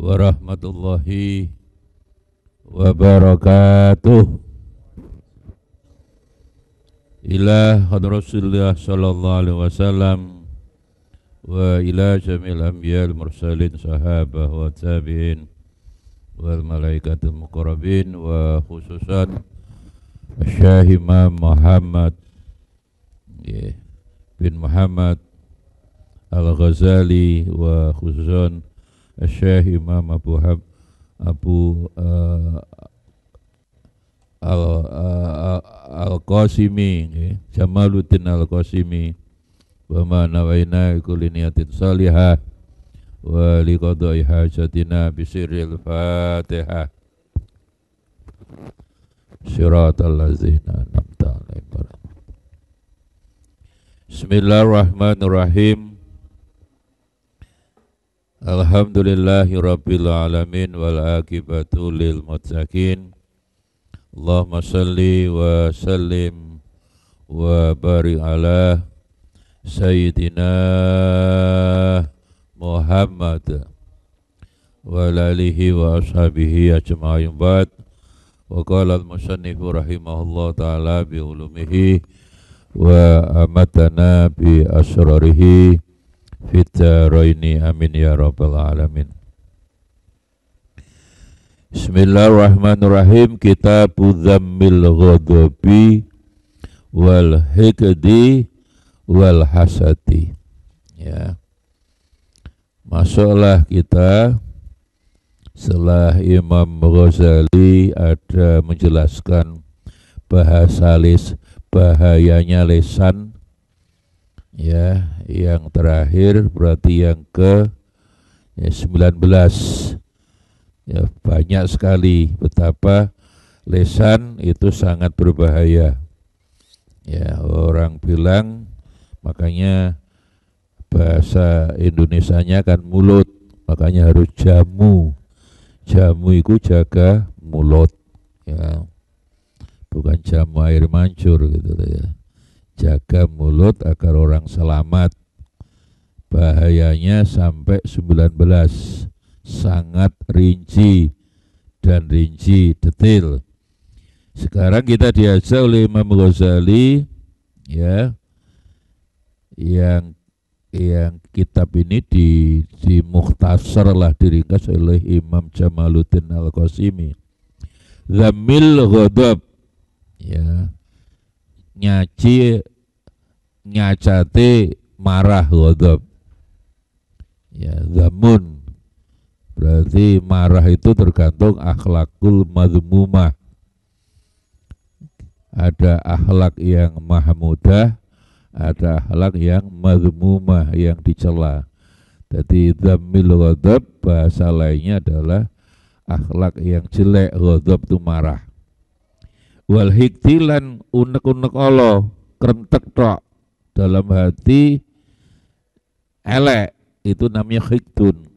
warahmatullahi wabarakatuh. Ila hadratillah sallallahu alaihi wasallam wa ila jamil anbiya'il mursalin sahabah wa tabi'in wal malaikatul muqarrabin wa khususan Syekh Imam Muhammad bin Muhammad Al-Ghazali wa khususan Syekh Imam Al-Qasimi Jamaluddin Al-Qasimi wa ma nawaina kulli niyatin salihah wa liqada'i hajatina bisirril Fatihah. Siratal ladzina an'amta 'alaihim. Bismillahirrahmanirrahim. Alhamdulillahi rabbil alamin wal akibatu lil muttaqin. Allahumma salli wa sallim wa barik ala Sayyidina Muhammad wa alihi wa ashabihi ajma'in ba'd. Wa qala al-musannifu rahimahullah ta'ala bi ulumihi wa amatana bi asrarihi fitaraini amin ya rabbal alamin. Bismillahirrahmanirrahim. Kitabu Dhammil Ghadabi wal Hikdi wal Hasadi. Ya. Masuklah kita setelah Imam Ghazali ada menjelaskan bahayanya lisan. Ya, yang terakhir berarti yang ke 19. Ya, banyak sekali betapa lisan itu sangat berbahaya. Ya, orang bilang, makanya bahasa Indonesianya kan mulut, makanya harus jamu. Jamu itu jaga mulut, ya, bukan jamu air mancur gitu ya. Jaga mulut agar orang selamat. Bahayanya sampai 19, sangat rinci dan rinci detail. Sekarang kita diajak oleh Imam Ghazali, ya, yang kitab ini di mukhtasar lah, diringkas oleh Imam Jamaluddin Al-Qasimi. Dhammil Ghadab, ya, nyacate marah ghadab. Ya, dhamun berarti marah itu tergantung akhlakul madhmumah. Ada akhlak yang mahmudah, ada akhlak yang madhmumah, yang dicela. Jadi dhammil ghadab bahasa lainnya adalah akhlak yang jelek. Ghadab itu marah. Wal hiktilan unek-unek Allah, kerentek tok dalam hati elek, itu namanya hiktun.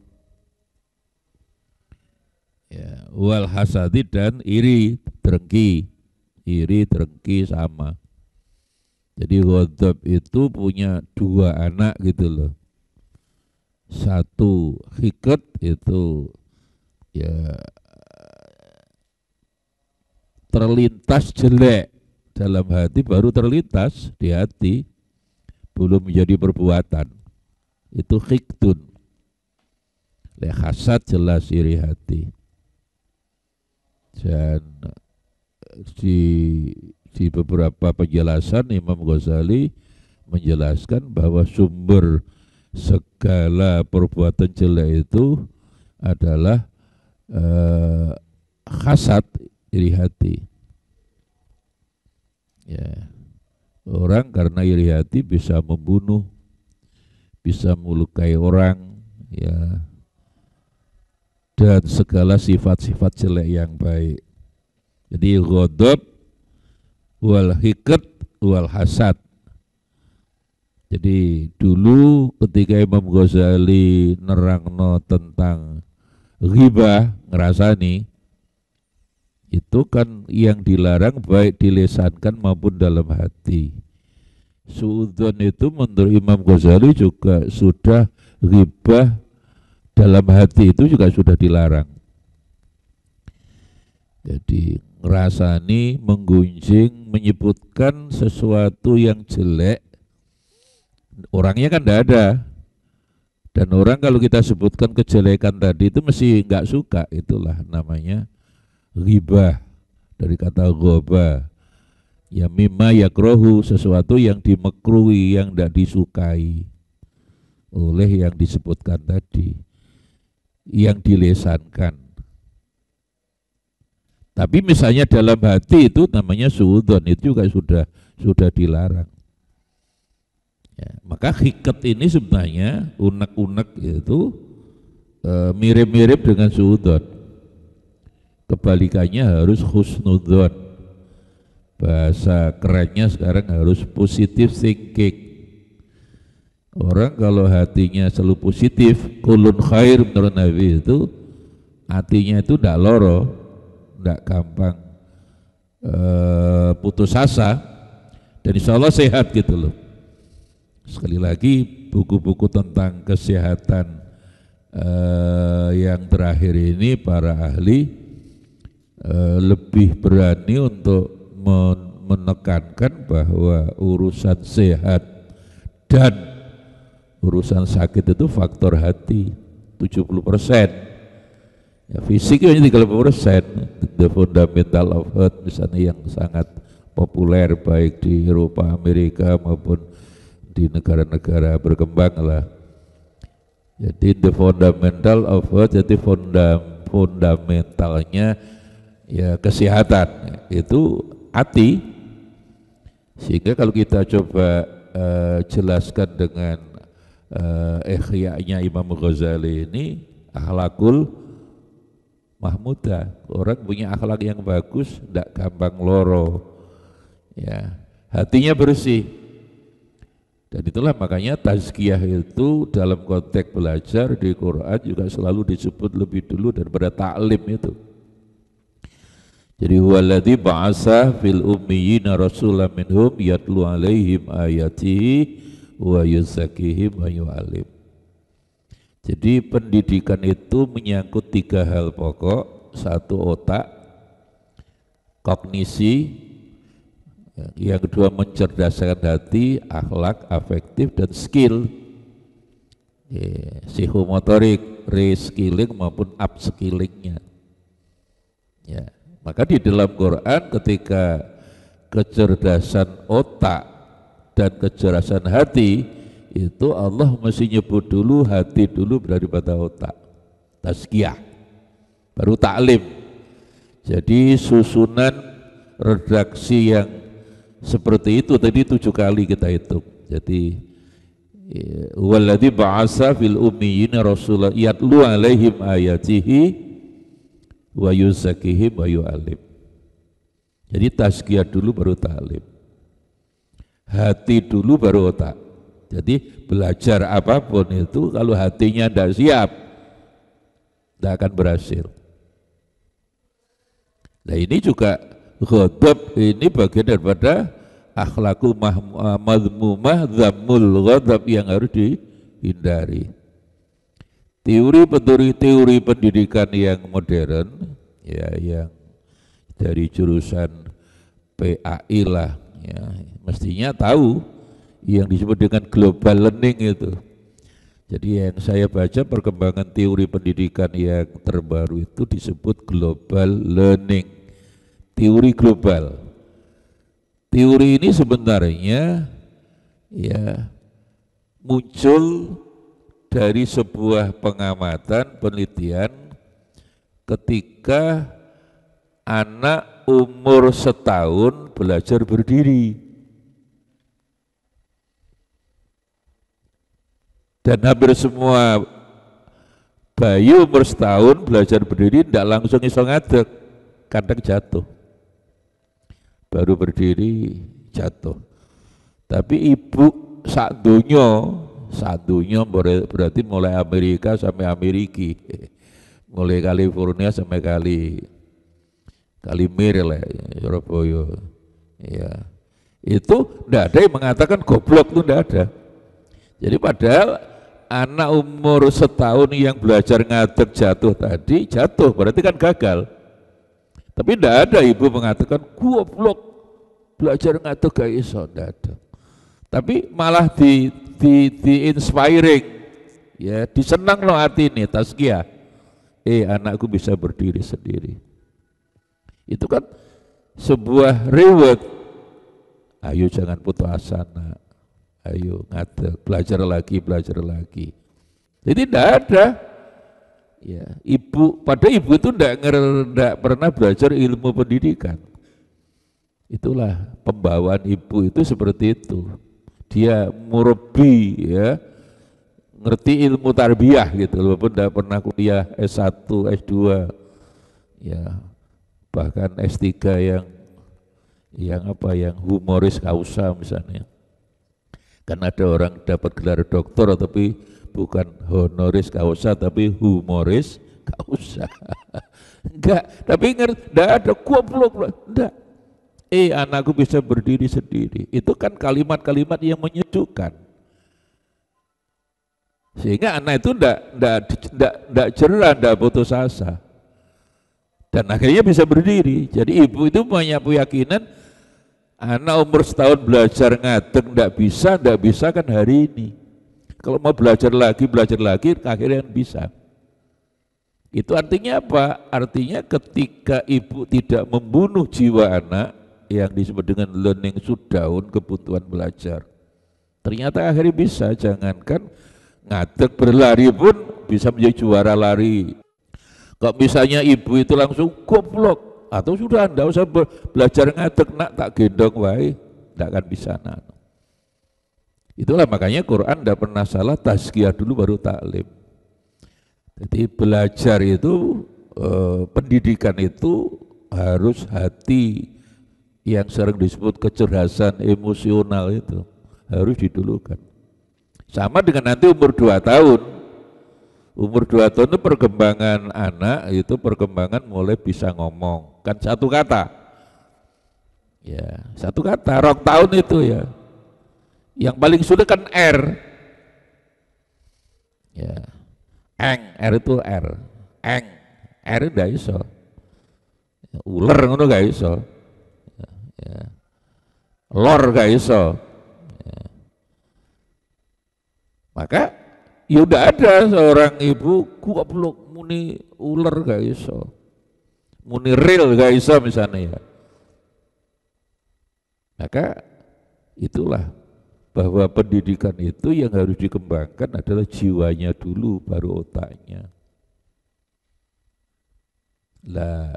Ya, wal hasadi dan iri, dengki. Iri, dengki sama. Jadi ghadab itu punya dua anak gitu loh. Satu hikat itu ya terlintas jelek dalam hati, baru terlintas di hati, belum menjadi perbuatan. Itu hiktun. Hasad jelas iri hati. Dan di beberapa penjelasan Imam Ghazali menjelaskan bahwa sumber segala perbuatan jelek itu adalah hasad, iri hati. Ya, orang karena iri hati bisa membunuh, bisa melukai orang, ya, dan segala sifat-sifat jelek yang baik. Jadi ghadab wal hikat wal hasad. Jadi dulu ketika Imam Ghazali nerangno tentang ghibah, ngerasani, itu kan yang dilarang baik dilesankan maupun dalam hati. Suudzon itu menurut Imam Ghazali juga sudah ghibah dalam hati itu juga sudah dilarang. Jadi ngerasani, menggunjing, menyebutkan sesuatu yang jelek, orangnya kan tidak ada. Dan orang kalau kita sebutkan kejelekan tadi itu mesti nggak suka, itulah namanya ghibah, dari kata ghoba. Ya mimma yakrohu, sesuatu yang dimekruhi, yang tidak disukai oleh yang disebutkan tadi, yang dilesankan. Tapi misalnya dalam hati itu namanya suudzon, itu juga sudah dilarang. Ya, maka hikat ini sebenarnya unek-unek itu mirip-mirip dengan suudzon. Kebalikannya harus husnudzon. Bahasa kerennya sekarang harus positive thinking. Orang kalau hatinya selalu positif, kulun khair menurut Nabi itu, hatinya itu tidak loro, tidak gampang putus asa, dan insya Allah sehat gitu loh. Sekali lagi, buku-buku tentang kesehatan yang terakhir ini para ahli lebih berani untuk menekankan bahwa urusan sehat dan urusan sakit itu faktor hati 70%. Ya, fisik hanya 30%. The fundamental of health misalnya yang sangat populer baik di Eropa, Amerika maupun di negara-negara berkembang lah. Jadi the fundamental of health, jadi fundamentalnya ya kesehatan itu hati. Sehingga kalau kita coba jelaskan dengan Ihya-nya Imam Ghazali ini, akhlakul mahmudah, orang punya akhlak yang bagus, tidak gampang loro, ya, hatinya bersih. Dan itulah makanya tazkiyah itu dalam konteks belajar di Quran juga selalu disebut lebih dulu daripada ta'lim itu. Jadi huwaladzi ba'asa fil ummiyina rasulan minhum yatlu alaihim ayatihi wa yuzakkihim wa yu'alim. Jadi pendidikan itu menyangkut 3 hal pokok. 1 otak, kognisi, yang kedua mencerdaskan hati, akhlak, afektif, dan skill, psikomotorik, reskilling maupun upskillingnya. Ya, maka di dalam Quran ketika kecerdasan otak dan kecerdasan hati itu Allah mesti nyebut dulu hati dulu daripada otak, tazkiyah, baru taklim. Jadi susunan redaksi yang seperti itu tadi 7 kali kita hitung. Jadi waladzi ba'asa fil ummiyina rasulan yatlu alaihim ayatihi wa yuzakkihim wa yu'alim. Jadi tazkiyah dulu baru ta'lim, hati dulu baru otak. Jadi belajar apapun itu kalau hatinya tidak siap tidak akan berhasil. Nah ini juga ghadab ini bagian daripada akhlakul madmumah dhammul ghadab yang harus dihindari. Teori pendidikan yang modern ya, yang dari jurusan PAI lah ya, mestinya tahu yang disebut dengan global learning itu. Jadi yang saya baca perkembangan teori pendidikan yang terbaru itu disebut global learning, teori global. Teori ini sebenarnya ya muncul dari sebuah pengamatan penelitian ketika anak umur setahun belajar berdiri. Dan hampir semua bayi umur setahun belajar berdiri tidak langsung iso ngadeg, kadang jatuh. Baru berdiri jatuh. Tapi ibu sak dunya berarti mulai Amerika sampai Ameriki, mulai California sampai Kalimir lah, Surabaya. Ya, itu tidak ada yang mengatakan goblok, itu tidak ada. Jadi padahal anak umur setahun yang belajar ngadeg jatuh tadi, jatuh berarti kan gagal. Tapi tidak ada ibu mengatakan goblok belajar ngadeg gak iso, tidak ada. Tapi malah di inspiring, ya disenang loh hati ini, tazkiyah. Anakku bisa berdiri sendiri. Itu kan sebuah reward. Ayo jangan putus asa nak. Ayo ngadeg, belajar lagi. Jadi tidak ada. Ya, ibu itu tidak pernah belajar ilmu pendidikan. Itulah pembawaan ibu itu seperti itu. Dia murabbi, ya, ngerti ilmu tarbiyah gitu, walaupun tidak pernah kuliah S1, S2, ya bahkan S3 yang humoris causa misalnya. Kan ada orang dapat gelar doktor tapi bukan honoris causa tapi humoris causa. Enggak, tapi enggak ada goblok, enggak. Anakku bisa berdiri sendiri. Itu kan kalimat-kalimat yang menyejukkan. Sehingga anak itu enggak jerah, enggak putus asa. Dan akhirnya bisa berdiri. Jadi ibu itu punya keyakinan anak umur setahun belajar ngadeg enggak bisa kan hari ini. Kalau mau belajar lagi akhirnya bisa. Itu artinya apa? Artinya ketika ibu tidak membunuh jiwa anak yang disebut dengan learning shutdown, kebutuhan belajar, ternyata akhirnya bisa. Jangankan ngadeg, berlari pun bisa menjadi juara lari. Kok misalnya ibu itu langsung goblok, atau sudah enggak usah belajar ngadeg nak, tak gendong wae, enggak akan bisa nak. Itulah makanya Quran enggak pernah salah, tazkiyah dulu baru taklim. Jadi belajar itu, pendidikan itu harus hati yang sering disebut kecerdasan emosional itu harus didulukan. Sama dengan nanti umur 2 tahun. Umur 2 tahun itu perkembangan anak, itu perkembangan mulai bisa ngomong. Kan satu kata. Ya, satu kata, 2 tahun itu ya. Yang paling sulit kan R. Ya. R itu R. R enggak iso. Ular ngono gak iso. Ya. Lor gak iso. Ya. Maka ya udah ada seorang ibu goblok muni ular gak iso. Muni real gak iso misalnya ya. Maka itulah bahwa pendidikan itu yang harus dikembangkan adalah jiwanya dulu, baru otaknya. Lah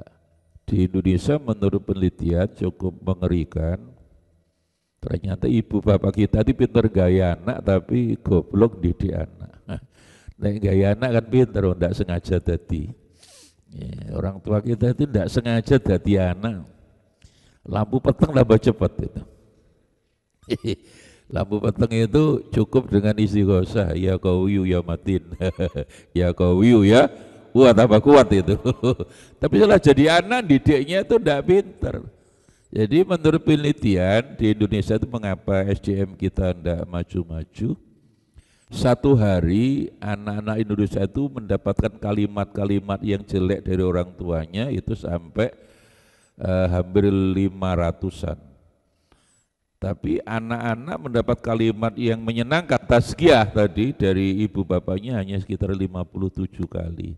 di Indonesia menurut penelitian cukup mengerikan. Ternyata ibu bapak kita itu pinter gaya anak tapi goblok didik anak. Nah, gaya anak kan pinter, tidak sengaja tadi. Ya, orang tua kita itu tidak sengaja tadi anak. Lampu peteng tambah cepat itu. Lampu peteng itu cukup dengan istighosah, ya qawiyu ya matin. Ya qawiyu ya, wah tambah kuat itu. Tapi setelah jadi anak didiknya itu tidak pinter. Jadi menurut penelitian di Indonesia itu mengapa SDM kita tidak maju-maju, satu hari anak-anak Indonesia itu mendapatkan kalimat-kalimat yang jelek dari orang tuanya itu sampai hampir 500-an. Tapi anak-anak mendapat kalimat yang menyenangkan, tazkiyah tadi dari ibu bapaknya hanya sekitar 57 kali.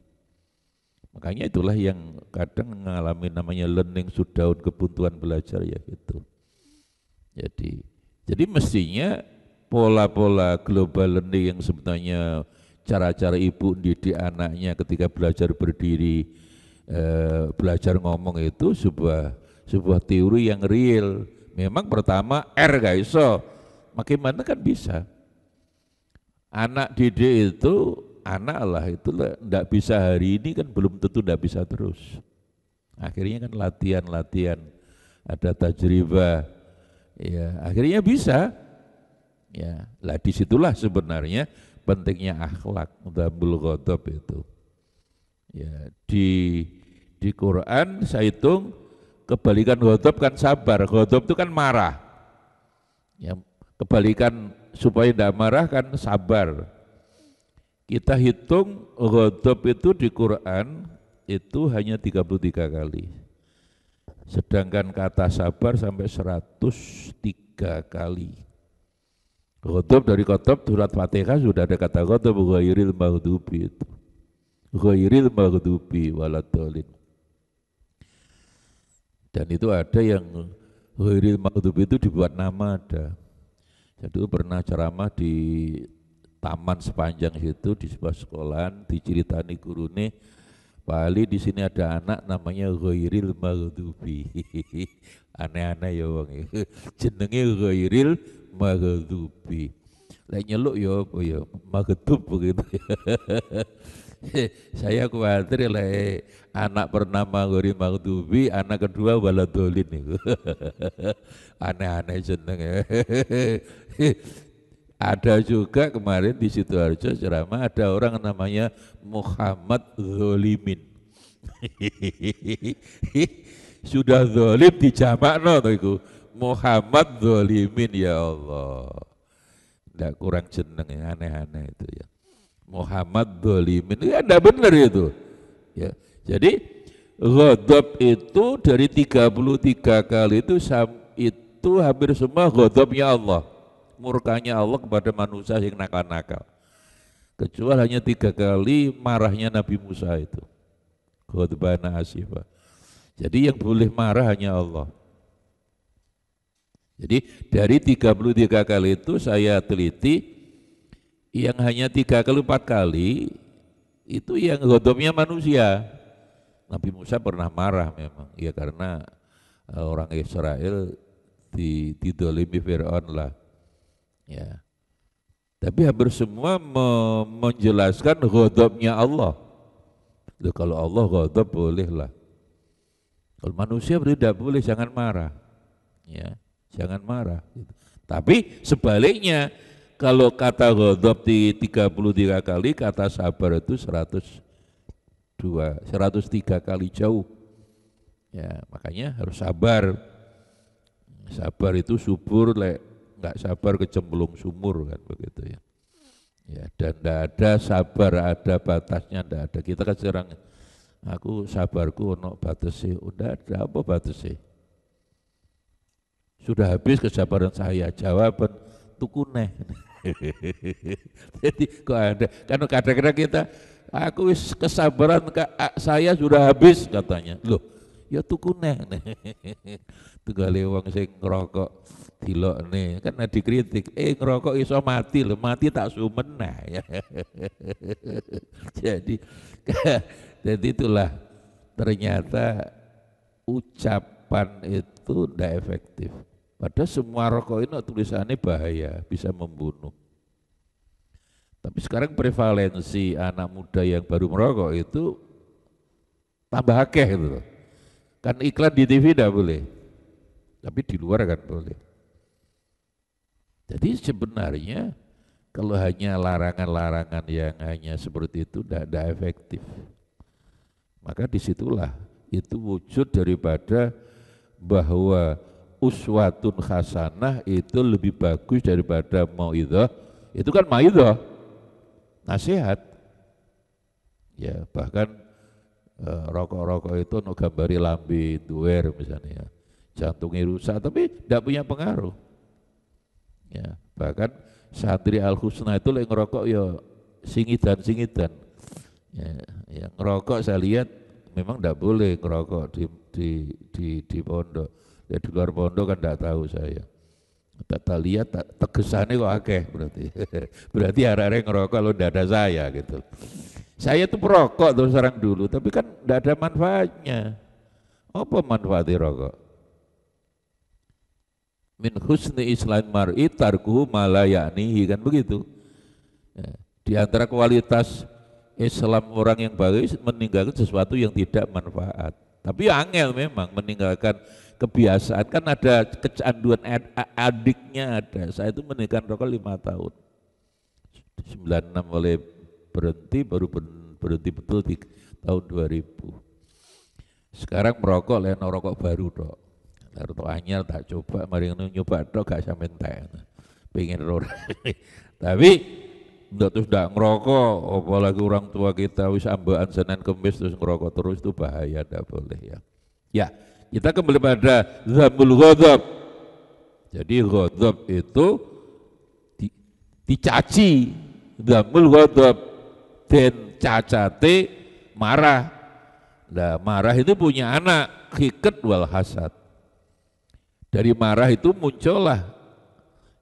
Makanya itulah yang kadang mengalami namanya learning shutdown, kebuntuan belajar ya gitu. Jadi mestinya pola-pola global learning yang sebenarnya cara-cara ibu didik anaknya ketika belajar berdiri, belajar ngomong itu sebuah teori yang real. Memang pertama R gak iso, makin mana kan bisa. Anak didik itu, anak lah itu enggak bisa hari ini kan belum tentu enggak bisa terus. Akhirnya kan latihan, ada tajribah, ya akhirnya bisa. Ya, lah disitulah sebenarnya pentingnya akhlak, dzambul ghadab itu. Ya, di Quran saya hitung kebalikan ghadab kan sabar, ghadab itu kan marah. Ya, kebalikan supaya tidak marah kan sabar. Kita hitung ghadab itu di Quran itu hanya 33 kali. Sedangkan kata sabar sampai 103 kali. Ghadab dari ghadab surat Fatihah sudah ada kata ghadab ghairil maghdubi itu. Ghairil maghdubi waladhdallin. Dan itu ada yang ghairil maghdubi itu dibuat nama ada. Jadi pernah ceramah di taman sepanjang situ di sebuah sekolahan diceritani gurune, Pak Ali di sini ada anak namanya Ghairil Maghdubi. Aneh-aneh ya wong iki. Jenenge Ghairil Maghdubi. Lek nyeluk ya apa ya maghdub begitu. Saya khawatir lek anak bernama Ghairil Maghdubi, anak kedua waladhdallin niku. Aneh-aneh jenenge. Ada juga kemarin di Sidoarjo ceramah ada orang namanya Muhammad Zolimin. Sudah zolim dijamakno to iku. Muhammad Zolimin ya Allah. Ndak kurang jeneng aneh-aneh itu ya. Muhammad Zolimin ya enggak benar itu. Ya. Jadi ghadab itu dari 33 kali itu hampir semua ghadabnya Allah. Murkanya Allah kepada manusia yang nakal-nakal. Kecuali hanya 3 kali marahnya Nabi Musa itu. Ghadbana asifa. Jadi yang boleh marah hanya Allah. Jadi dari 33 kali itu saya teliti, yang hanya 3 kali 4 kali itu yang ghadabnya manusia. Nabi Musa pernah marah memang, ya karena orang Israel didolimi Fir'aun lah. Ya. Tapi hampir semua menjelaskan ghadabnya Allah. Loh, kalau Allah ghadab boleh lah. Kalau manusia berarti tidak boleh, jangan marah. Ya, jangan marah. Gitu. Tapi sebaliknya, kalau kata ghadab di 33 kali, kata sabar itu 103 kali jauh. Ya, makanya harus sabar. Sabar itu subur, nggak sabar kecemplung sumur kan begitu ya. Ya, dan tidak ada sabar ada batasnya, tidak ada. Kita kan sekarang aku sabarku ono batasi, udah ada apa batasi? Sudah habis kesabaran saya, jawaban tuku neh. Jadi kok ada, kan kadang-kadang kita aku kesabaran saya sudah habis katanya. Loh, ya tuku neh. Tunggale wong sing ngerokok dilokne kan dikritik, ngerokok iso mati lho, mati tak sumenah ya. jadi itulah ternyata ucapan itu tidak efektif. Padahal semua rokok ini tulisannya bahaya, bisa membunuh. Tapi sekarang prevalensi anak muda yang baru merokok itu tambah akeh gitu. Kan iklan di TV tidak boleh, tapi di luar kan boleh. Jadi sebenarnya kalau hanya larangan-larangan yang hanya seperti itu tidak efektif. Maka disitulah itu wujud daripada bahwa uswatun hasanah itu lebih bagus daripada mauidhah. Itu kan mauidhah, nasihat. Ya bahkan rokok-rokok itu no gambari lambe duwer misalnya, jantungnya rusak tapi tidak punya pengaruh. Ya, bahkan santri Al-Husna itu yang ngerokok ya singidan. Ya, ngerokok saya lihat memang tidak boleh ngerokok di pondok. Ya di luar pondok kan tidak tahu saya. Tak lihat tegesannya kok akeh berarti. Berarti arek-arek ngerokok kalau tidak ada saya gitu. Saya tuh perokok terus sekarang dulu, tapi kan tidak ada manfaatnya. Apa manfaatnya rokok? Min husni islam mar'i tarkuhu ma la ya'nihi, kan begitu. Ya, di antara kualitas Islam orang yang baik meninggalkan sesuatu yang tidak manfaat. Tapi angel memang meninggalkan kebiasaan, kan ada kecanduan adiknya ada. Saya itu meninggalkan rokok 5 tahun. 96 mulai berhenti, baru berhenti betul di tahun 2000. Sekarang merokok lain rokok baru dok. Rokok anyar tak coba, mari nyoba dok gak sampai entek. Pengen ora. Tapi ndak terus ndak ngerokok, apalagi orang tua kita wis ambaan Senin Kemis terus ngerokok terus, itu bahaya, ndak boleh ya. Ya, kita kembali pada dzamul ghadab. Jadi ghadab itu dicaci, dzamul ghadab, den cacate marah. Nah, marah itu punya anak, hiqat wal hasad. Dari marah itu muncullah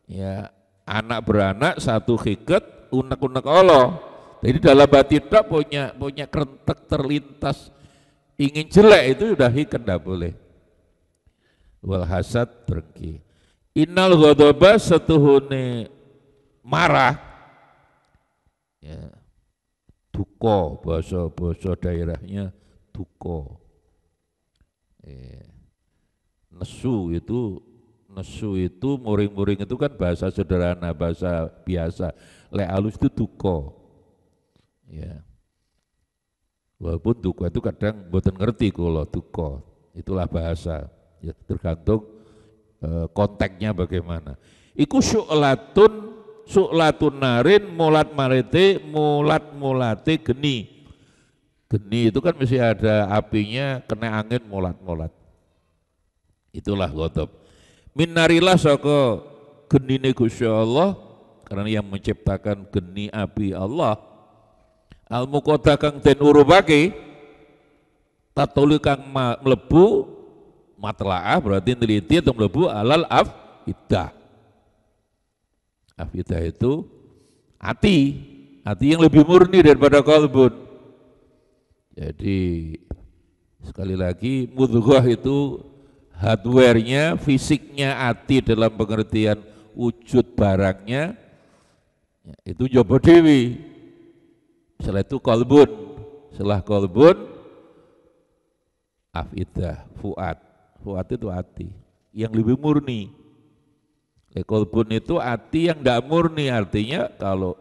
ya anak beranak, satu hiqat, unek-unek Allah. Jadi dalam hati tak punya kerentek terlintas ingin jelek, itu sudah hiqat, tidak boleh. Wal hasad dengki. Innal ghadaba setuhune marah ya, duka, bahasa daerahnya duka. Nesu itu muring-muring itu kan bahasa sederhana, bahasa biasa. Lek halus itu duka. Ya. Walaupun duka itu kadang mboten ngerti kula duka. Itulah bahasa. Ya, tergantung konteksnya bagaimana. Iku syu'latun narin mulat mulate geni. Geni itu kan mesti ada apinya, kena angin mulat-mulat. Itulah ghadab. Minnarillah saka genine Gusti Allah, karena yang menciptakan geni api Allah. Al-muqaddah kang den urupake, tatuli kang mlebu matlaah berarti neliti atau mlebu alal afidah. Afidah itu hati yang lebih murni daripada qalbun. Jadi sekali lagi mudghah itu hardware-nya, fisiknya hati dalam pengertian wujud barangnya itu jaba dewi. Setelah itu qalbun, setelah qalbun afidah, fuad itu hati yang lebih murni. Qalbun itu hati yang tidak murni, artinya kalau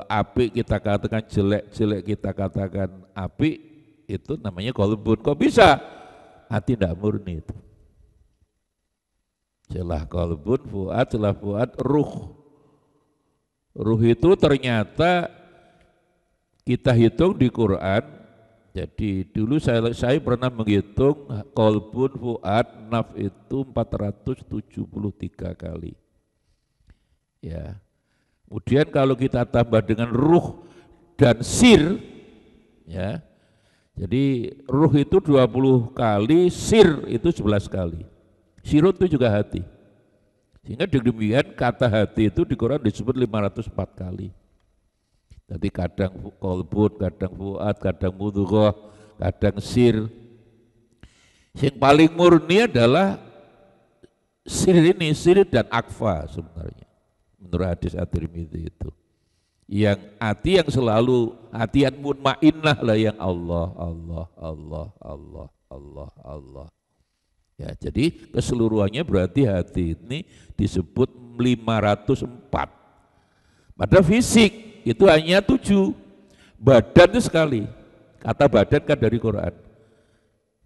api kita katakan jelek kita katakan api, itu namanya qalbun. Kok bisa? Hati tidak murni itu. Setelah qalbun, fuad, ruh. Ruh itu ternyata kita hitung di Quran. Jadi dulu saya pernah menghitung qalbun, fuad, naf itu 473 kali. Ya. Kemudian kalau kita tambah dengan ruh dan sir, ya, jadi ruh itu 20 kali, sir itu 11 kali. Sirut itu juga hati. Sehingga demikian kata hati itu di Quran disebut 504 kali. Jadi kadang qalbun, kadang fuad, kadang mudghah, kadang sir. Yang paling murni adalah sir ini, sir dan akfa sebenarnya. Menurut hadis At-Tirmidzi itu, yang hati yang selalu hati yang mutmainnah lah, yang Allah. Ya, jadi keseluruhannya berarti hati ini disebut 504. Pada fisik itu hanya 7, badan itu sekali. Kata badan kan dari Quran.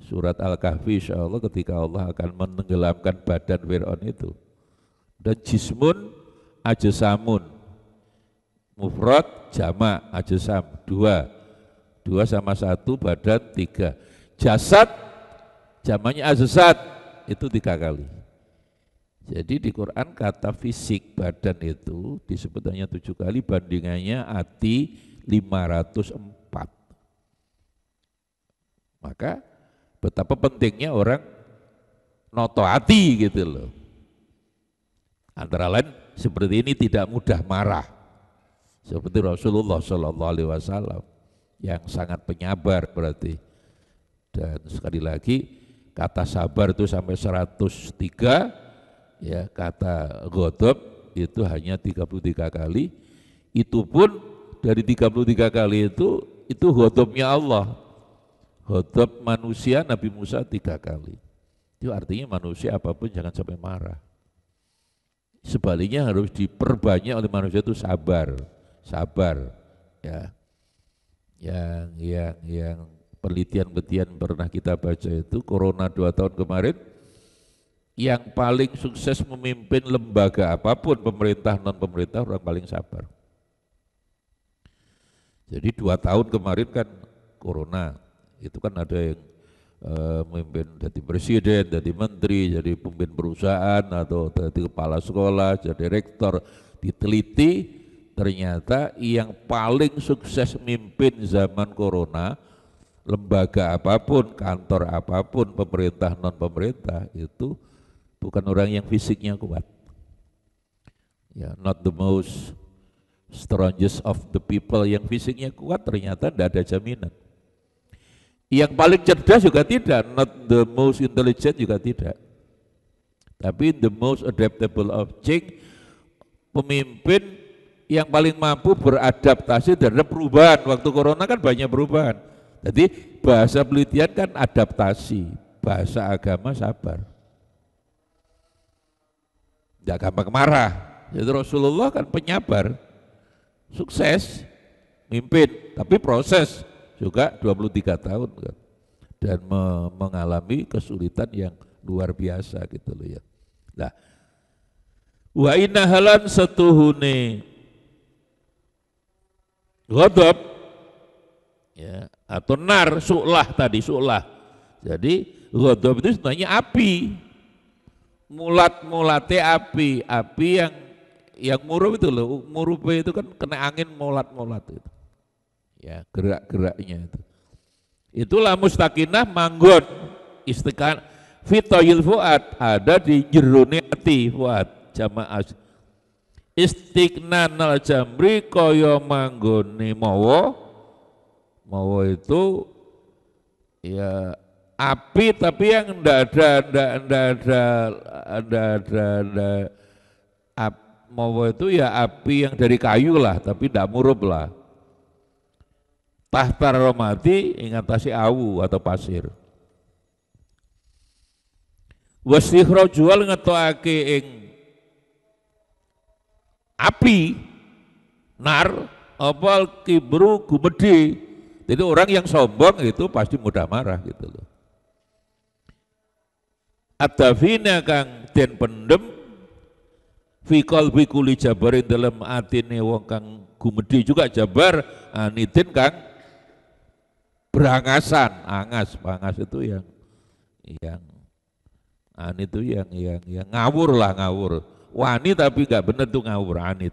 Surat Al-Kahfi insyaallah ketika Allah akan menenggelamkan badan Fir'aun itu. Dan jismun ajsamun, mufrad jama' ajsam 2 sama 1 badan 3, jasad jamanya ajsad itu 3 kali. Jadi di Quran kata fisik badan itu disebut hanya 7 kali, bandingannya hati 504. Maka betapa pentingnya orang noto hati gitu loh. Antara lain seperti ini, tidak mudah marah. Seperti Rasulullah SAW yang sangat penyabar berarti. Dan sekali lagi kata sabar itu sampai 103, ya, kata ghadab itu hanya 33 kali. Itu pun dari 33 kali itu ghadabnya Allah. Ghadab manusia Nabi Musa 3 kali. Itu artinya manusia apapun jangan sampai marah. Sebaliknya harus diperbanyak oleh manusia itu sabar, ya. Yang penelitian pernah kita baca itu corona 2 tahun kemarin, yang paling sukses memimpin lembaga apapun, pemerintah non pemerintah, orang paling sabar. Jadi 2 tahun kemarin kan corona, itu kan ada yang memimpin jadi presiden, jadi menteri, jadi pemimpin perusahaan atau jadi kepala sekolah, jadi rektor, diteliti ternyata yang paling sukses memimpin zaman corona, lembaga apapun, kantor apapun, pemerintah non pemerintah, itu bukan orang yang fisiknya kuat. Ya, not the most strongest of the people, yang fisiknya kuat ternyata tidak ada jaminan. Yang paling cerdas juga tidak, not the most intelligent juga tidak. Tapi the most adaptable of change, pemimpin yang paling mampu beradaptasi terhadap perubahan. Waktu corona kan banyak perubahan. Jadi bahasa penelitian kan adaptasi, bahasa agama sabar. Tidak gampang marah. Jadi Rasulullah kan penyabar, sukses, mimpin, tapi proses juga 23 tahun kan. Dan mengalami kesulitan yang luar biasa gitu loh ya. Nah, wa inna halan setuhune ghadab ya, atau nar, su'lah tadi, su'lah. Jadi ghadab itu sebenarnya api, mulat-mulate api, api yang murup itu loh, murupnya itu kan kena angin mulat-mulat itu. Ya, gerak-geraknya itu. Itulah mustakinah manggon istiqan fitoyil fuad, ada di jerone ati fuad jamaah. Istiqnanal jamri kaya manggone mawa. Mawa itu ya api tapi yang ndak ada mawa itu ya api yang dari kayu lah, tapi ndak murup lah. Tahtar romati ingatasi awu atau pasir. Wasikhro jual ngetokake ing api nar apa kibru gumedi. Jadi orang yang sombong itu pasti mudah marah gitu loh. Atafina kang den pendem fi qalbi kulli jabarin dalam atine wong kang gumedi juga jabar anitin kang berangasan, bangas itu yang anit itu yang ngawur lah, ngawur. Wani tapi enggak bener tuh ngawur, anit.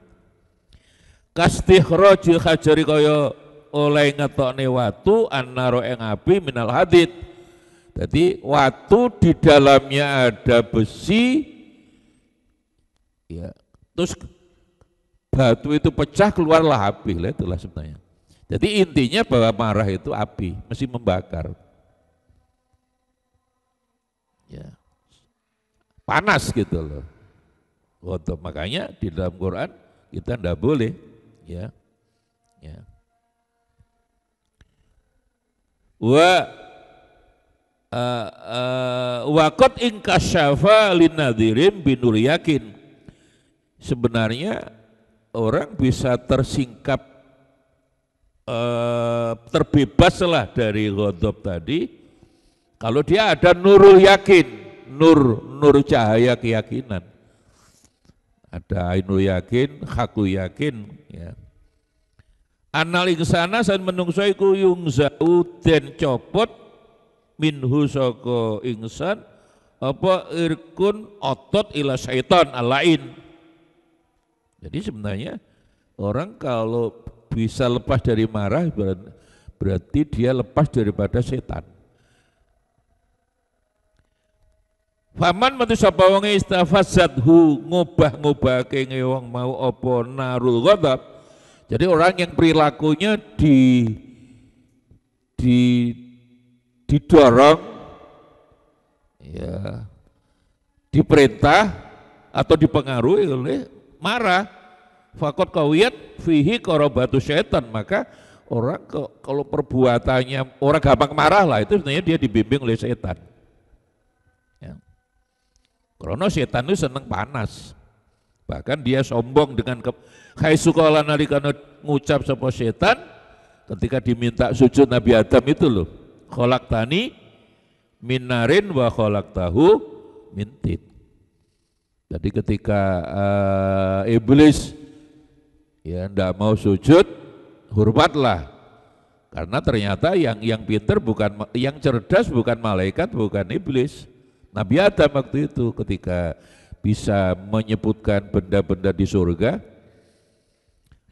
Kastikhrajil hajari kaya oleh ngetokne watu annaro ing api minal hadid. Jadi watu di dalamnya ada besi ya. Terus batu itu pecah keluarlah api, lah itulah sebenarnya. Jadi intinya bahwa marah itu api, mesti membakar. Ya. Panas gitu loh. Makanya di dalam Quran kita tidak boleh ya. Ya. Waqat ingkasyafa linnadirin binur yakin. Sebenarnya orang bisa tersingkap terbebaslah dari ghadab tadi kalau dia ada nurul yakin, nur cahaya keyakinan. Ada ainul yakin, haku yakin ya. Anal iksana san menungso iku yungzau den copot minhu saka ingsan apa irkun otot ila syaitan alain. Jadi sebenarnya orang kalau bisa lepas dari marah berarti dia lepas daripada setan. Faman matu sapa wong istafazathu ngubah-ngubahke wong mau apa narul ghadab. Jadi orang yang perilakunya didorong ya, diperintah atau dipengaruhi oleh marah, fakot kawiyat fihi korobatu syaitan, maka orang kalau perbuatannya orang gampang marah lah, itu sebenarnya dia dibimbing oleh setan ya. Karena setan itu senang panas, bahkan dia sombong dengan hai sukola nalikana ngucap sapa setan ketika diminta sujud Nabi Adam itu loh, khalaqtani min narin wa khalaqtahu min tin. Jadi ketika iblis ya ndak mau sujud hormatlah. Karena ternyata yang pinter bukan, yang cerdas bukan malaikat, bukan iblis. Nabi Adam waktu itu ketika bisa menyebutkan benda-benda di surga,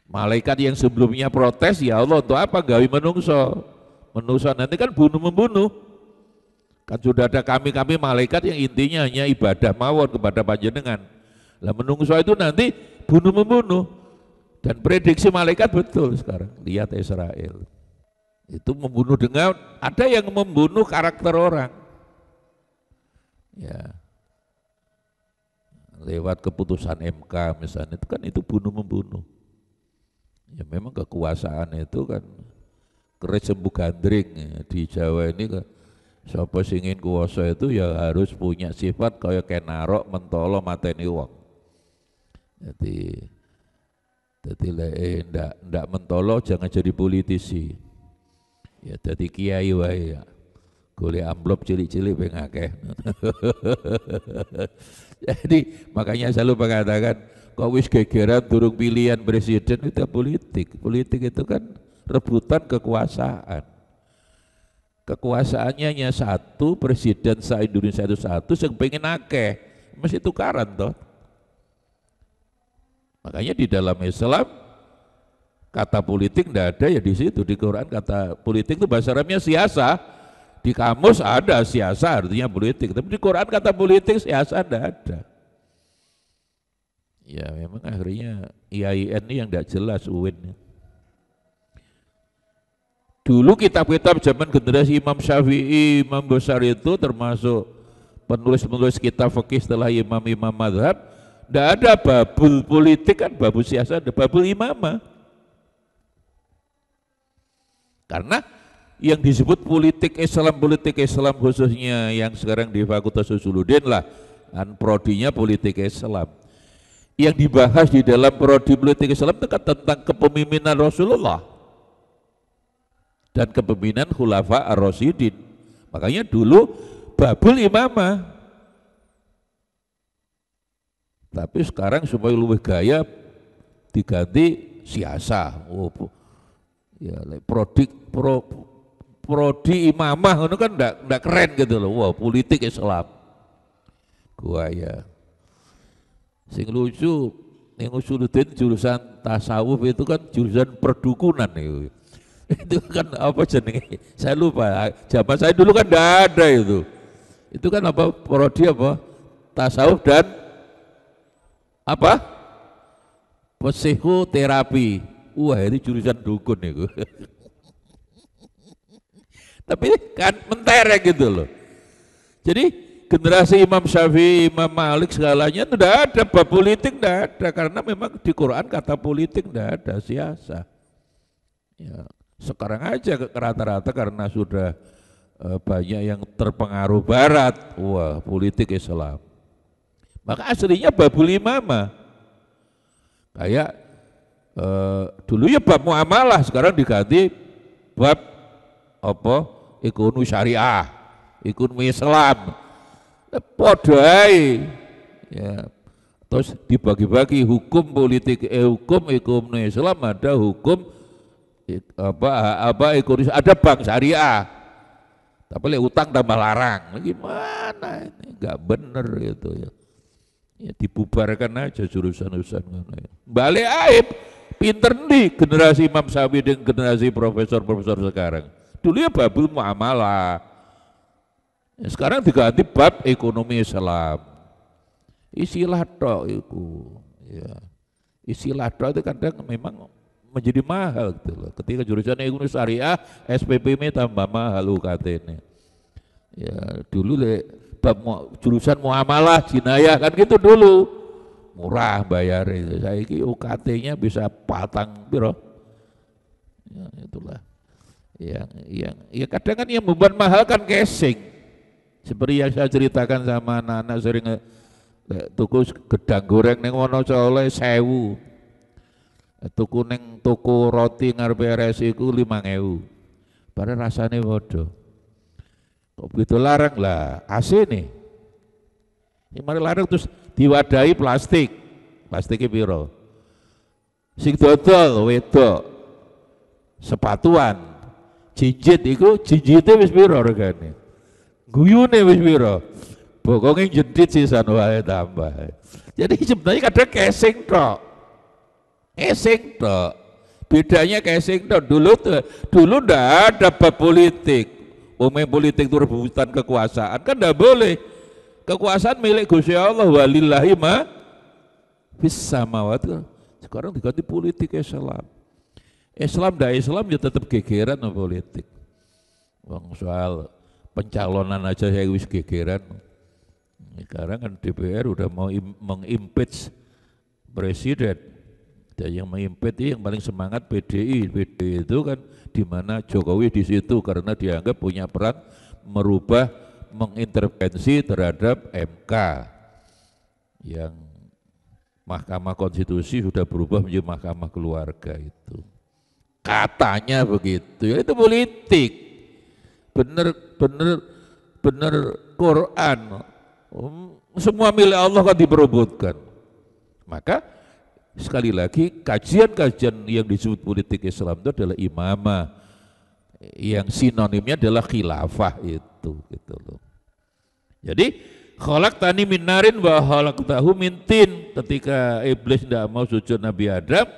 malaikat yang sebelumnya protes, ya Allah untuk apa gawe menungso? Menungso nanti kan bunuh-membunuh. Kan sudah ada kami malaikat yang intinya hanya ibadah mawon kepada panjenengan. Lah menungso itu nanti bunuh-membunuh. Dan prediksi malaikat betul sekarang. Lihat Israel. Itu membunuh dengan, ada yang membunuh karakter orang. Ya. Lewat keputusan MK misalnya, itu kan itu bunuh-membunuh. Ya memang kekuasaan itu kan keris sembuh gandring ya. Di Jawa ini kan siapa sing ingin kuasa itu ya harus punya sifat kayak kenarok mentolo mateni wong. Jadi ndak mentolo jangan jadi politisi. Ya jadi kiai wae ya. Golek amplop cilik-cilik ping akeh. Jadi makanya selalu mengatakan kok wis gegeran durung pilihan presiden itu politik. Politik itu kan rebutan kekuasaan. Kekuasaannya hanya satu, presiden se-Indonesia itu satu, yang pengen akeh, mesti tukaran toh. Makanya di dalam Islam kata politik tidak ada ya di situ, di Quran kata politik itu bahasa Arabnya siasa, di kamus ada siasa artinya politik, tapi di Quran kata politik siasa tidak ada. Ya memang akhirnya IAIN ini yang tidak jelas UIN. Dulu kitab-kitab zaman generasi Imam Syafi'i, Imam Bukhari itu termasuk penulis-penulis kitab fikih setelah imam-imam mazhab, tidak ada babul politik kan, babul siasa, ada babul imamah. Karena yang disebut politik Islam khususnya yang sekarang di Fakultas Usuluddin lah, kan prodinya politik Islam. Yang dibahas di dalam prodi politik Islam itu kan tentang kepemimpinan Rasulullah dan kepemimpinan Khulafa ar-Rasyidin. Makanya dulu babul imamah. Tapi sekarang supaya lebih gaya diganti siasa. Oh, ya prodi imamah itu kan enggak keren gitu loh. Wah, politik Islam. Gua ya. Sing lucu ning Usuluddin jurusan tasawuf itu kan jurusan perdukunan itu. Itu kan apa jenenge? Saya lupa. Zaman saya dulu kan enggak ada itu. Itu kan apa prodi apa? Tasawuf dan apa? Psikoterapi. Wah, ini jurusan dukun itu. Tapi kan mentereng gitu loh. Jadi generasi Imam Syafi'i, Imam Malik segalanya itu tidak ada, bab politik tidak ada, karena memang di Quran kata politik tidak ada, siasa. Ya, sekarang aja rata-rata karena sudah banyak yang terpengaruh Barat, wah politik Islam. Maka aslinya babul imamah. Kayak dulu ya bab muamalah, sekarang diganti bab apa? Ekonomi syariah, ekonomi Islam. Podai ya. Terus dibagi-bagi hukum politik, hukum ekonomi Islam, ada hukum apa ekonomi, ada bank syariah. Tapi utang tambah larang. Gimana ini? Enggak bener gitu ya. Ya dibubarkan aja jurusan-jurusan. Balik aib, pinter nih generasi Imam Syafi'i dan generasi profesor-profesor sekarang. Dulu ya babul muamalah. Ya, sekarang diganti bab ekonomi Islam. Istilah tok itu. Ya. Istilah tok itu kadang memang menjadi mahal gitu loh. Ketika jurusan ekonomi syariah, SPP-nya tambah mahal UKT-nya. Ya, dulu bab jurusan muamalah jinayah kan gitu dulu murah bayar itu. Saya ini UKT-nya bisa patang biro. Ya, itulah. Yang kadang kan yang membuat mahal kan casing. Seperti yang saya ceritakan sama anak-anak sering tuku gedang goreng neng Wonocoleh 1000. Tuku neng toko roti ngarepe RS iku 5.000. Padahal rasane bodoh. Kok begitu larang lah, AC nih. Ini mari larang terus diwadahi plastik. Plastiknya piro? Sing dodol wedok sepatuan. Jinjit iku jinjite wis piro regane? Guyune wis piro? Pokoke jedit sisan wae tambah. Jadi sebenarnya kadang casing tok. Casing tok. Bedanya casing tok. Dulu ndak ada bab politik. Politik itu rebutan kekuasaan kan ndak boleh. Kekuasaan milik Gusti Allah, walillahi ma fis samawati. Sekarang diganti politik Islam. Islam ya tetap gegeran sama politik. Bang soal pencalonan aja saya wis gegeran. Sekarang kan DPR udah mau mengimpeach presiden. Dan yang mengimpeach yang paling semangat PDI. PDI itu kan di mana Jokowi di situ karena dianggap punya peran merubah, mengintervensi terhadap MK yang Mahkamah Konstitusi sudah berubah menjadi Mahkamah Keluarga itu. Katanya begitu, ya itu politik. Bener Quran. Semua milik Allah kan diperebutkan. Maka sekali lagi kajian-kajian yang disebut politik Islam itu adalah imamah. Yang sinonimnya adalah khilafah itu gitu loh. Jadi khalaqtani min narin wa khalaqtahu min tin. Ketika iblis tidak mau sujud Nabi Adam,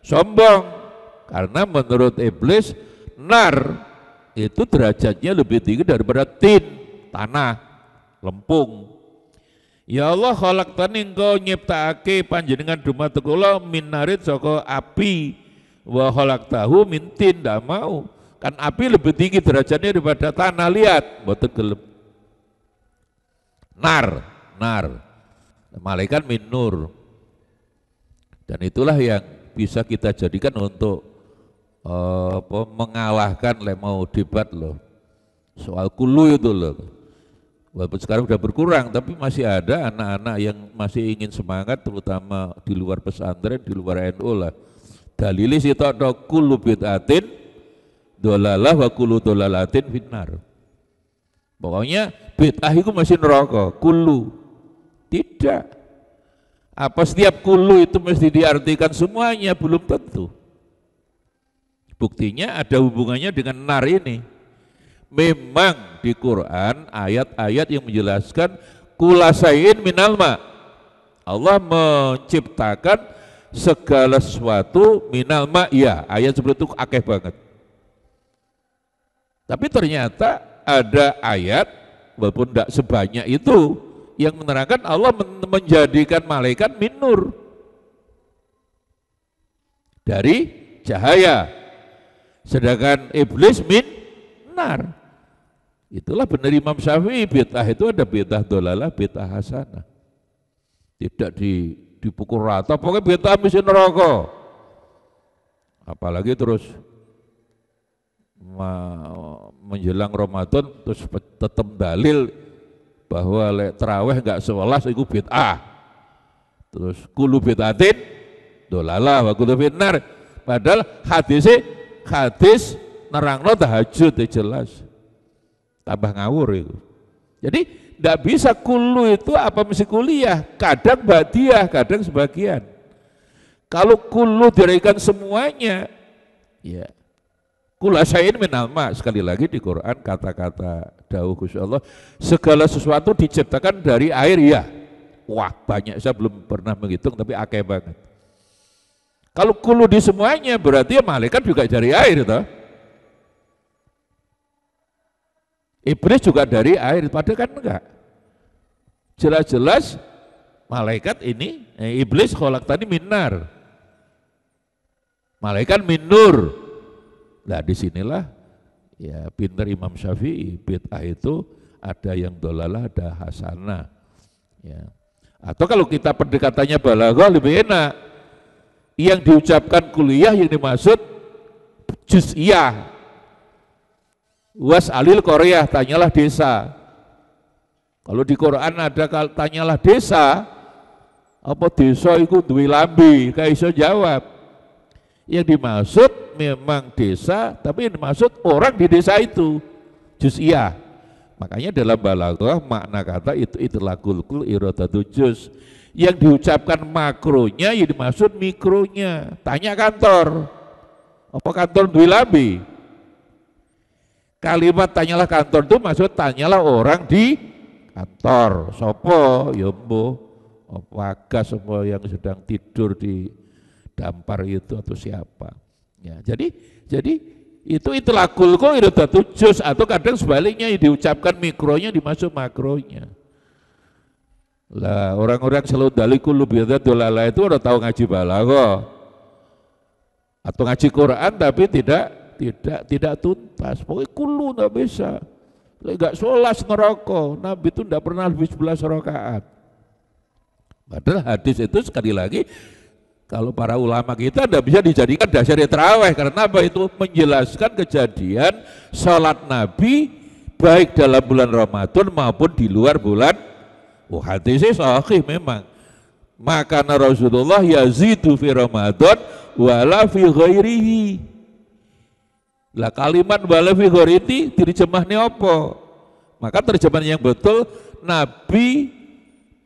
sombong. Karena menurut iblis nar itu derajatnya lebih tinggi daripada tin, tanah, lempung. Ya Allah khalaqtani engkau nyiptake panjenengan dumateng kula min narin saka api wa khalaqtahu min tin, ndak mau. Kan api lebih tinggi derajatnya daripada tanah, lihat, mboten gelem. Nar, malaikat min nur. Dan itulah yang bisa kita jadikan untuk mengalahkan mau debat loh soal kulu itu loh. Walaupun sekarang sudah berkurang, tapi masih ada anak-anak yang masih ingin semangat, terutama di luar pesantren, di luar NU lah. Dalili sitok kulu bid'atin dolalah wa kulu dolalatin finnar. Pokoknya bid'ah itu masih neraka, kulu tidak. Apa setiap kulu itu mesti diartikan semuanya? Belum tentu. Buktinya ada hubungannya dengan nar ini. Memang di Quran ayat-ayat yang menjelaskan kulasain minal ma. Allah menciptakan segala sesuatu minal ma. Ya, ayat seperti itu akeh banget. Tapi ternyata ada ayat walaupun tidak sebanyak itu yang menerangkan Allah menjadikan malaikat min nur, dari cahaya. Sedangkan iblis min nar. Itulah benar Imam Syafi'i, bid'ah itu ada bid'ah dolalah, bid'ah hasanah. Tidak dipukul rata, pokoknya bid'ah mesti neraka. Apalagi terus menjelang Ramadan terus tetap dalil bahwa terawih enggak 11 itu bid'ah. Terus kulu bid'atin dolalah wa kulu finnar. Padahal hadis nerangno tahajud jelas. Tambah ngawur itu. Jadi tidak bisa kulu itu apa mesti kuliah, kadang badiah, kadang sebagian. Kalau kulu diraihkan semuanya, ya kulasain minal ma. Sekali lagi di Quran kata-kata dawuh Gusti Allah, segala sesuatu diciptakan dari air, ya. Wah, banyak, saya belum pernah menghitung tapi akeh banget. Kalau kulu di semuanya berarti ya malaikat juga dari air toh. Iblis juga dari air, padahal kan enggak. Jelas-jelas malaikat ini, iblis khalaqtani min nar. Malaikat min nur. Nah disinilah ya pinter Imam Syafi'i, bid'ah itu ada yang dolalah, ada hasanah. Ya. Atau kalau kita pendekatannya balaghah lebih enak. Yang diucapkan kuliah yang dimaksud juz'iyah. Was alil Korea, tanyalah desa. Kalau di Quran ada tanyalah desa, apa desa itu duwe lambi, kayak iso jawab. Yang dimaksud memang desa, tapi yang dimaksud orang di desa itu, juz'iyah. Makanya dalam balaghah makna kata itu itlaqul kul iradatu juz. Yang diucapkan makronya yang dimaksud mikronya. Tanya kantor. Apa kantor duwe lambe? Kalimat tanyalah kantor itu maksud tanyalah orang di kantor. Sopo? Ya mbuh wagas apa yang sedang tidur di dampar itu atau siapa. Ya, jadi itu itlaqul qaul iradatu juz atau kadang sebaliknya diucapkan mikronya dimasuk makronya. Lah orang-orang selalu dalikul bidzat dolala itu udah tahu ngaji balaghah atau ngaji Quran tapi tidak tuntas. Pokoknya kulu nggak bisa. Nggak sholat neraka. Nabi itu nggak pernah lebih 11 rakaat. Padahal hadis itu sekali lagi kalau para ulama kita tidak bisa dijadikan dasar tarawih karena apa? Itu menjelaskan kejadian sholat Nabi baik dalam bulan Ramadan maupun di luar bulan. Hadisnya sahih memang. Maka Rasulullah yazidu fi Ramadan wala fi ghairihi. Lah kalimat wala fi ghairihi terjemahnya apa? Maka terjemahan yang betul Nabi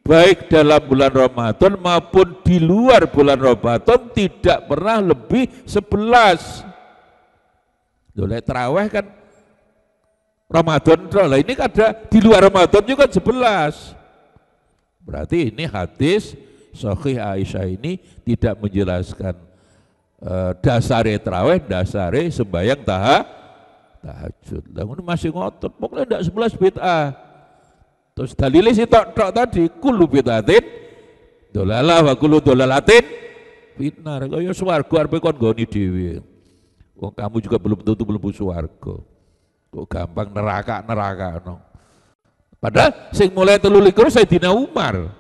baik dalam bulan Ramadan maupun di luar bulan Ramadan tidak pernah lebih 11. Oleh tarawih kan Ramadan, lah ini ada di luar Ramadan juga 11. Berarti ini hadis sahih Aisyah ini tidak menjelaskan dasare tarawih, dasare sembahyang tahajud. Lah ngono masih ngotot, pokoknya ndak 11 bid'ah. Terus dalile si tok tadi kullu bid'atin dolalah wa kullu dolalatin finnar. Kaya swarga arep kon nggoni dhewe. Wong kamu juga belum tentu mlebu swarga. Kok gampang neraka no. Padahal sing mulai 23 Sayyidina Umar.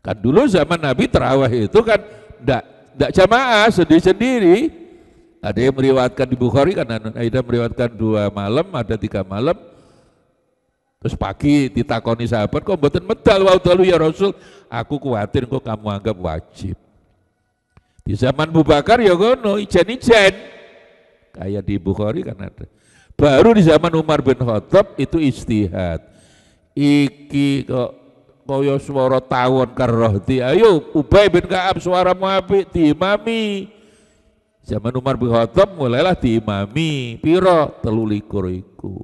Kan dulu zaman Nabi tarawih itu kan ndak jamaah sendiri-sendiri. Ada yang meriwayatkan di Bukhari kan ada meriwayatkan 2 malam, ada 3 malam. Terus pagi ditakoni sahabat, kok mboten medal wau ya Rasul? Aku kuatir kok kamu anggap wajib. Di zaman Abu Bakar ya ngono, ijen-ijen. Kayak di Bukhari kan ada. Baru di zaman Umar bin Khattab itu istihad. Iki kok kaya swara tawon karrohti. Ayo Ubay bin Ka'ab suaramu apik diimami. Zaman Umar bin Khattab mulailah diimami. Piro 23 iku.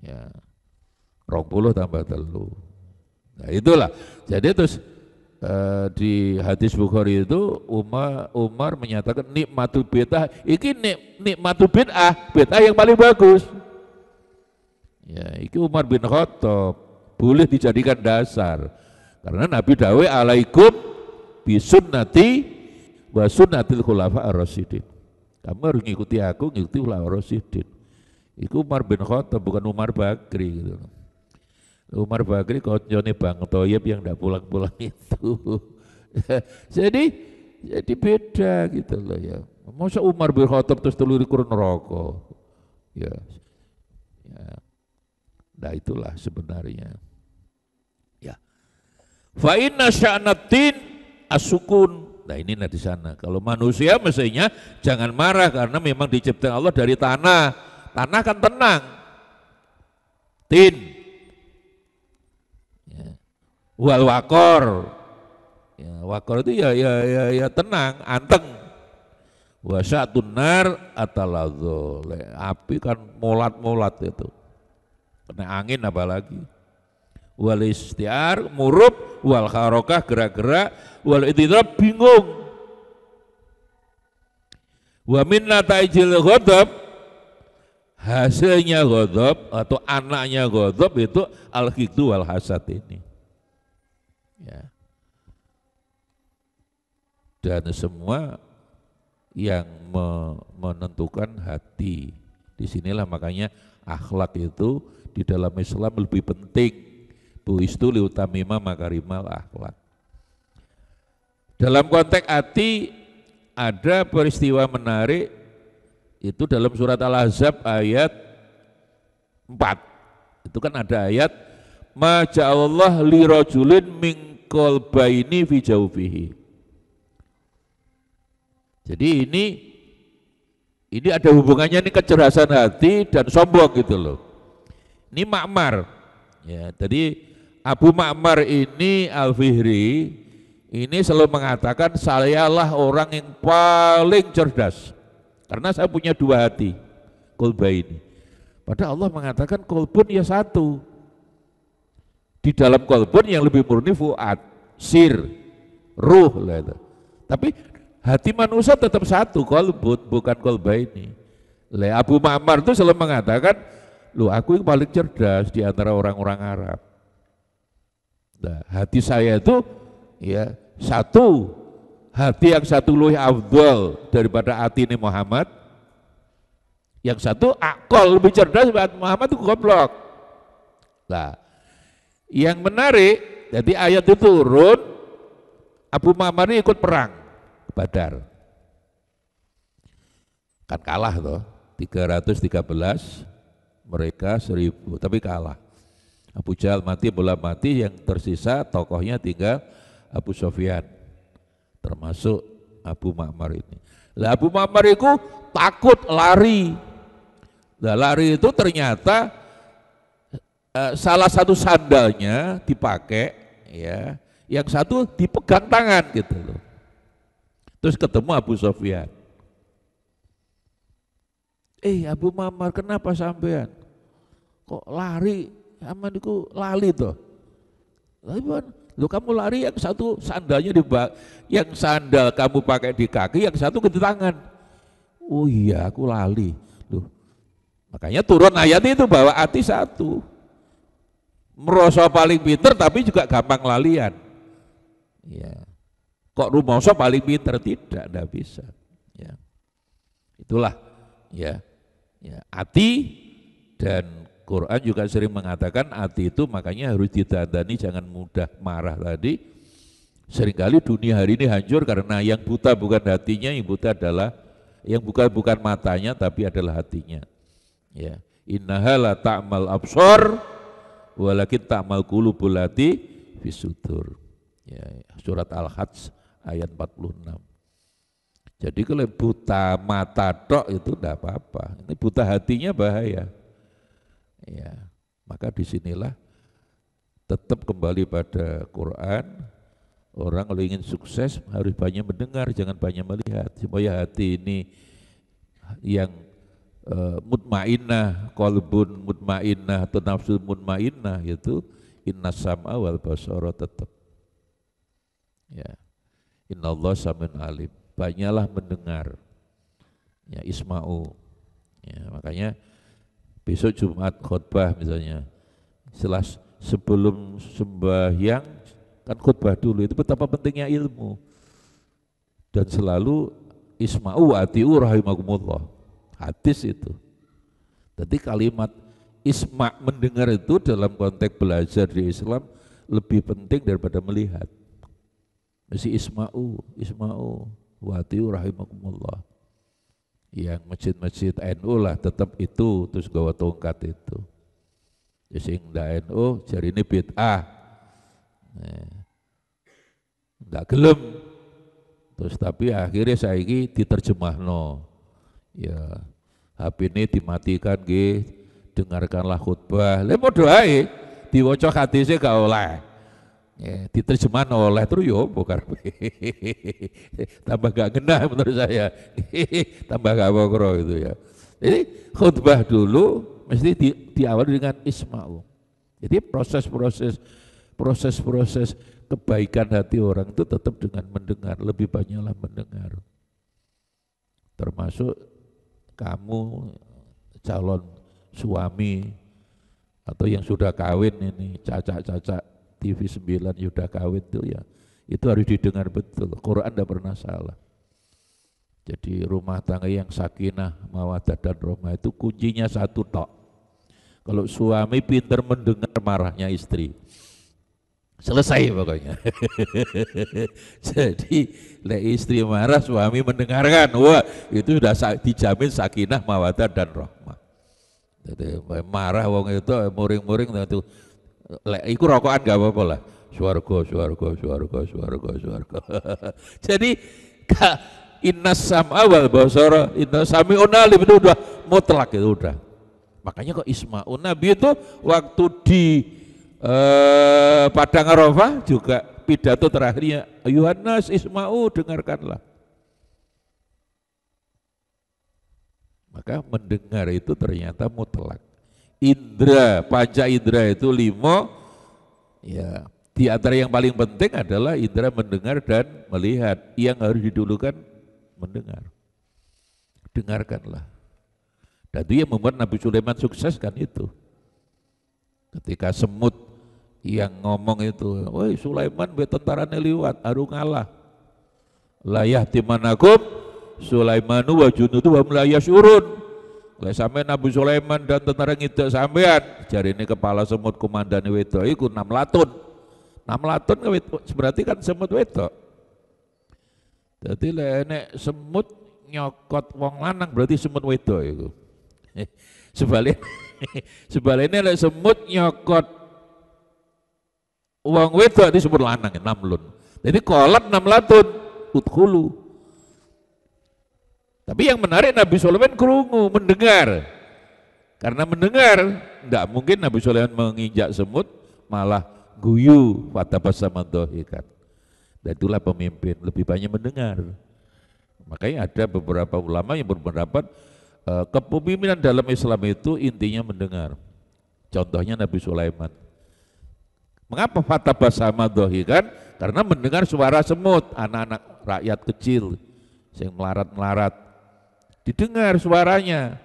Ya. 20 tambah 3. Nah itulah. Jadi terus di hadis Bukhari itu Umar menyatakan nikmatul bid'ah, iki nikmatul bid'ah yang paling bagus. Ya, iki Umar bin Khattab boleh dijadikan dasar karena Nabi dawuh alaikum bisunnati wa sunnatil khulafa ar-rasyidin. Kamu harus ngikuti aku, ngikuti khulafa ar-rasyidin. Iku Umar bin Khattab bukan Umar Bakri gitu. Umar Bakri koncone Bang Thoyib yang tidak pulang-pulang itu. jadi beda gitu loh ya. Masa Umar bin Khattab terus 23 neraka. Ya. Nah itulah sebenarnya. Ya. Fa inna sya'natin as-sukun. Nah ini di sana. Kalau manusia mestinya jangan marah karena memang diciptakan Allah dari tanah. Tanah kan tenang. Tin. Wal wakor, ya, wakor itu ya tenang, anteng. Wasyatun nar ataladzo, api kan molat itu, kena angin apalagi. Wal istiar murub, wal harokah gerak-gerak, wal idrab bingung. Wa min nataijil ghadab, hasilnya ghadab atau anaknya ghadab itu al-hikdu wal hasad ini. Ya. Dan semua yang menentukan hati. Disinilah makanya akhlak itu di dalam Islam lebih penting. Buistu liutamima makarimal akhlak. Dalam konteks hati ada peristiwa menarik itu dalam surat Al-Ahzab ayat 4. Itu kan ada ayat ma ja'allah li rajulin min qalbaini fi jawfihi. Jadi ini ada hubungannya nih kecerdasan hati dan sombong gitu loh. Ini Ma'mar. Ya, jadi Abu Ma'mar ini Al-Fihri ini selalu mengatakan sayalah orang yang paling cerdas karena saya punya dua hati, kolba ini. Padahal Allah mengatakan kolbun ya satu. Di dalam kolbun yang lebih murni fuad, sir, ruh lah itu. Tapi hati manusia tetap satu, kolbun, bukan kolba ini. Abu Ma'mar itu selalu mengatakan, loh aku yang paling cerdas di antara orang-orang Arab. Nah, hati saya itu ya satu, hati yang satu lebih afdal daripada hati ini Muhammad. Yang satu akal lebih cerdas daripada Muhammad itu goblok. Nah, yang menarik, jadi ayat itu turun, Abu Ma'mar ini ikut perang Badar. Kan kalah toh, 313, mereka 1000, tapi kalah. Abu Jahal mati, bola mati, yang tersisa tokohnya tinggal Abu Sofyan, termasuk Abu Ma'mar ini. Lah Abu Ma'mar itu takut lari. Nah lari itu ternyata salah satu sandalnya dipakai, ya, yang satu dipegang tangan gitu loh. Terus ketemu Abu Sofyan. Abu Ma'mar kenapa sampean? Kok lari? Aman itu lali toh. Lu kamu lari yang satu sandalnya yang sandal kamu pakai di kaki, yang satu di tangan. Oh iya, aku lali. Loh. Makanya turun ayat itu bahwa hati satu. Merasa paling pinter tapi juga gampang lalian. Ya. Kok rumoso paling pinter? Tidak bisa. Ya. Itulah ya. Ya, hati, dan Quran juga sering mengatakan hati itu makanya harus ditandani jangan mudah marah tadi. Seringkali dunia hari ini hancur karena yang buta bukan hatinya, yang buta adalah yang bukan matanya tapi adalah hatinya. Ya, innaha la ta'mal absar walakin ta'mal qulubul lati fisudur. Ya, surat Al-Hajj ayat 46. Jadi kalau buta mata tok itu tidak apa-apa. Ini buta hatinya bahaya. Ya, maka disinilah tetap kembali pada Quran. Orang kalau ingin sukses harus banyak mendengar, jangan banyak melihat. Supaya hati ini yang mutmainnah, qalbun mutmainnah atau nafsu mutmainnah itu innas sam'a wal basara tetap. Ya, innallaha samiun alim. Banyaklah mendengar, ya isma'u, ya makanya besok Jumat khutbah misalnya, sebelum sembahyang kan khutbah dulu, itu betapa pentingnya ilmu, dan selalu isma'u atiu rahimakumullah, hadis itu. Jadi kalimat isma' mendengar itu dalam konteks belajar di Islam lebih penting daripada melihat. Mesti isma'u wa'atiu rahimakumullah. Yang masjid-masjid NU lah tetap itu, terus gawa tongkat itu. Sing ndak NU jari ini bid'ah. Ndak gelem. Terus tapi akhirnya saiki diterjemahno. Ya, HP ini dimatikan nggih, dengarkanlah khutbah. Lha padha ae diwaca hadise gak oleh. Ya, diterjemah oleh terus yo bukan tambah gak ngena menurut saya tambah gak bokro gitu ya. Jadi khutbah dulu mesti diawali dengan isma'u. Jadi proses kebaikan hati orang itu tetap dengan mendengar, lebih banyaklah mendengar. Termasuk kamu calon suami atau yang sudah kawin ini, cacak-cacak TV 9 sudah kawin tuh ya, itu harus didengar betul. Quran tidak pernah salah. Jadi rumah tangga yang sakinah, mawaddah dan rahmah itu kuncinya satu tok. Kalau suami pintar mendengar marahnya istri, selesai pokoknya. Jadi le istri marah, suami mendengarkan, wah itu sudah dijamin sakinah, mawaddah dan rahmah. Jadi marah wong itu muring-muring itu. Iku rokokan gak apa-apa lah. Swarga. Jadi innas sam'a wal basara inna sami'un alim itu udah mutlak, itu udah. Makanya kok isma'un, Nabi itu waktu di Padang Arafah juga pidato terakhirnya, ayuhan nas isma'u, dengarkanlah. Maka mendengar itu ternyata mutlak. Indra, panca indra itu 5, ya di antara yang paling penting adalah indra mendengar dan melihat. Yang harus didulukan mendengar. Dengarkanlah. Dan itu yang membuat Nabi Sulaiman sukses kan itu. Ketika semut yang ngomong itu, woi Sulaiman tentaranya liwat, aru ngalah. La yahtimanakum Sulaimanu wa junudu wa melayasyurun. Lah sampai Nabi Sulaiman dan tentara ngidak sampean, jari ini kepala semut komandan wedok iku 6 latun. 6 latun berarti kan semut wedok. Jadi nek semut nyokot wong lanang berarti semut wedok iku. Sebaliknya lek semut nyokot wong wedok disebut lanang 6 lun. Jadi kolat 6 latun udkhulu. Tapi yang menarik Nabi Sulaiman krungu, mendengar. Karena mendengar, tidak mungkin Nabi Sulaiman menginjak semut, malah guyu, fatabasama dhahikan. Dan itulah pemimpin, lebih banyak mendengar. Makanya ada beberapa ulama yang berpendapat kepemimpinan dalam Islam itu intinya mendengar. Contohnya Nabi Sulaiman. Mengapa fatabasama dhahikan? Karena mendengar suara semut, anak-anak rakyat kecil yang melarat-melarat. Didengar suaranya,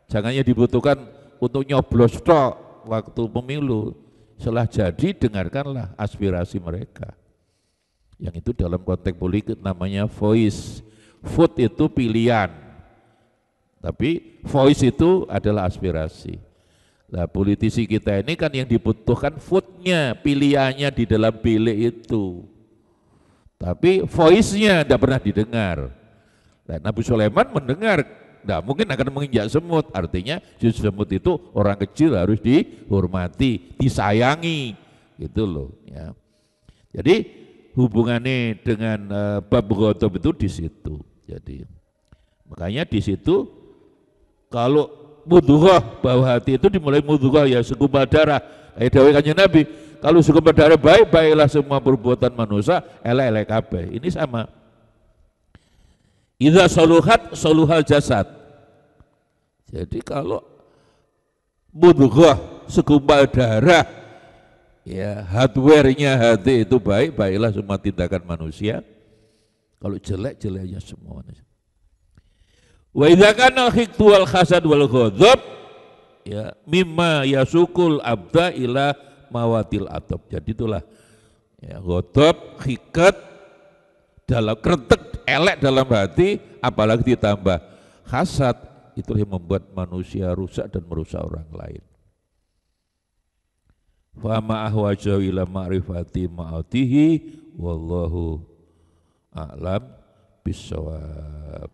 jangannya dibutuhkan untuk nyoblos tok waktu pemilu. Setelah jadi dengarkanlah aspirasi mereka. Yang itu dalam konteks politik namanya voice. Vote itu pilihan, tapi voice itu adalah aspirasi. Nah politisi kita ini kan yang dibutuhkan vote-nya, pilihannya di dalam bilik itu. Tapi voice-nya tidak pernah didengar. Nah, Nabi Sulaiman mendengar, tidak mungkin akan menginjak semut, artinya justru semut itu orang kecil harus dihormati, disayangi, gitu loh. Ya. Jadi hubungannya dengan bab ghadab itu di situ. Jadi makanya di situ kalau mudghah bawah hati itu dimulai mudghah ya segumpal darah. Dawuh Kanjeng Nabi, kalau segumpal darah baik, baiklah semua perbuatan manusia, elek-elek kabeh. Ini sama. Idza saluhat saluhal jasad. Jadi kalau mudghah segumpal darah, ya hardware-nya hati itu baik, baiklah semua tindakan manusia. Kalau jelek, jeleknya semua. Wa idza kana al-hiqdu wal hasad wal ghadab ya mimma yasukul abda ila mawatil atab. Jadi itulah ya ghadab, hiqat dalam kretek elek dalam hati, apalagi ditambah hasad, itu yang membuat manusia rusak dan merusak orang lain. Fa ma ahwaju ila ma'rifati ma'atihi wallahu a'lam bissawab.